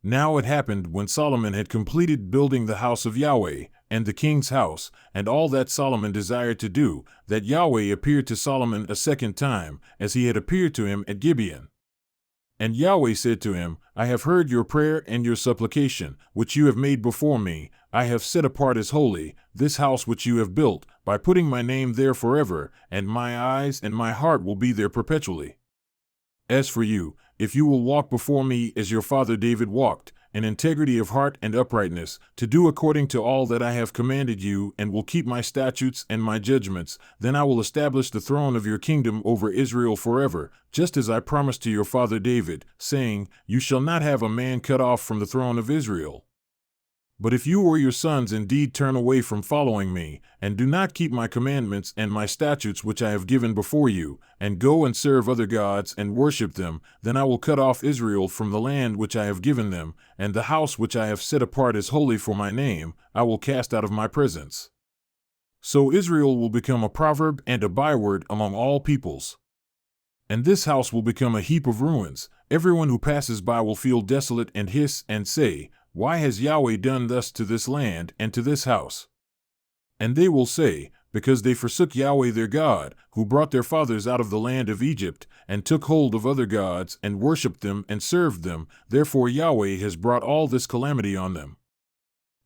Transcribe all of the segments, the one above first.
Now it happened when Solomon had completed building the house of Yahweh, and the king's house, and all that Solomon desired to do, that Yahweh appeared to Solomon a second time, as he had appeared to him at Gibeon. And Yahweh said to him, I have heard your prayer and your supplication, which you have made before me. I have set apart as holy this house which you have built, by putting my name there forever, and my eyes and my heart will be there perpetually. As for you, if you will walk before me as your father David walked, in integrity of heart and uprightness, to do according to all that I have commanded you, and will keep my statutes and my judgments, then I will establish the throne of your kingdom over Israel forever, just as I promised to your father David, saying, You shall not have a man cut off from the throne of Israel. But if you or your sons indeed turn away from following me, and do not keep my commandments and my statutes which I have given before you, and go and serve other gods and worship them, then I will cut off Israel from the land which I have given them, and the house which I have set apart as holy for my name, I will cast out of my presence. So Israel will become a proverb and a byword among all peoples. And this house will become a heap of ruins. Everyone who passes by will feel desolate and hiss and say, Why has Yahweh done thus to this land and to this house? And they will say, Because they forsook Yahweh their God, who brought their fathers out of the land of Egypt, and took hold of other gods, and worshipped them and served them, therefore Yahweh has brought all this calamity on them.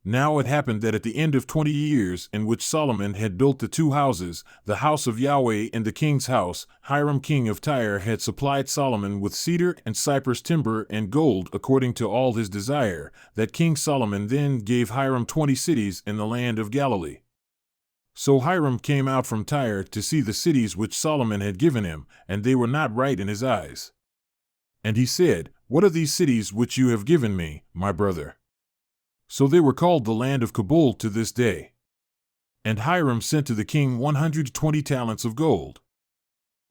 Now it happened that at the end of 20 years in which Solomon had built the two houses, the house of Yahweh and the king's house, Hiram king of Tyre had supplied Solomon with cedar and cypress timber and gold according to all his desire, that King Solomon then gave Hiram 20 cities in the land of Galilee. So Hiram came out from Tyre to see the cities which Solomon had given him, and they were not right in his eyes. And he said, What are these cities which you have given me, my brother? So they were called the land of Kabul to this day. And Hiram sent to the king 120 talents of gold.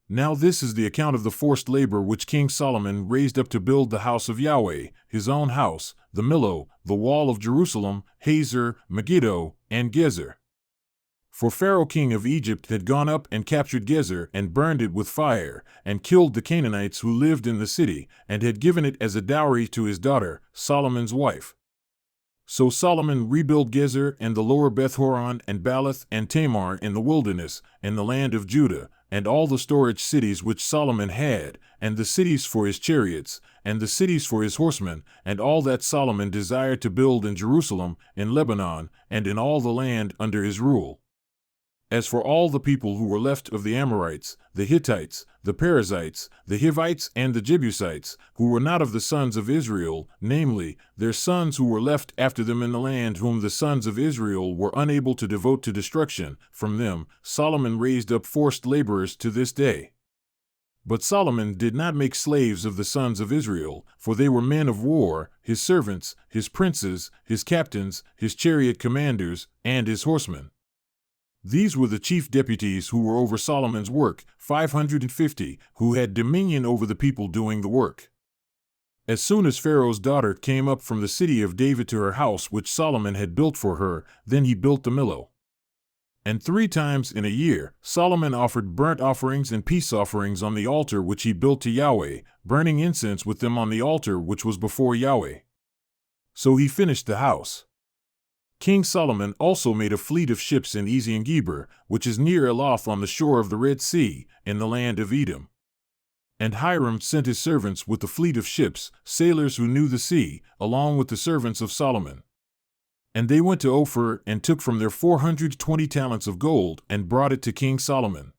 Now this is the account of the forced labor which King Solomon raised up to build the house of Yahweh, his own house, the Millo, the wall of Jerusalem, Hazor, Megiddo, and Gezer. For Pharaoh king of Egypt had gone up and captured Gezer and burned it with fire, and killed the Canaanites who lived in the city, and had given it as a dowry to his daughter, Solomon's wife. So Solomon rebuilt Gezer and the lower Beth-horon and Baalath and Tamar in the wilderness, in the land of Judah, and all the storage cities which Solomon had, and the cities for his chariots, and the cities for his horsemen, and all that Solomon desired to build in Jerusalem, in Lebanon, and in all the land under his rule. As for all the people who were left of the Amorites, the Hittites, the Perizzites, the Hivites, and the Jebusites, who were not of the sons of Israel, namely, their sons who were left after them in the land whom the sons of Israel were unable to devote to destruction, from them Solomon raised up forced laborers to this day. But Solomon did not make slaves of the sons of Israel, for they were men of war, his servants, his princes, his captains, his chariot commanders, and his horsemen. These were the chief deputies who were over Solomon's work, 550, who had dominion over the people doing the work. As soon as Pharaoh's daughter came up from the city of David to her house which Solomon had built for her, then he built the Millo. And 3 times in a year Solomon offered burnt offerings and peace offerings on the altar which he built to Yahweh, burning incense with them on the altar which was before Yahweh. So he finished the house. King Solomon also made a fleet of ships in Ezion-Geber, which is near Eloth on the shore of the Red Sea, in the land of Edom. And Hiram sent his servants with the fleet of ships, sailors who knew the sea, along with the servants of Solomon. And they went to Ophir and took from there 420 talents of gold and brought it to King Solomon.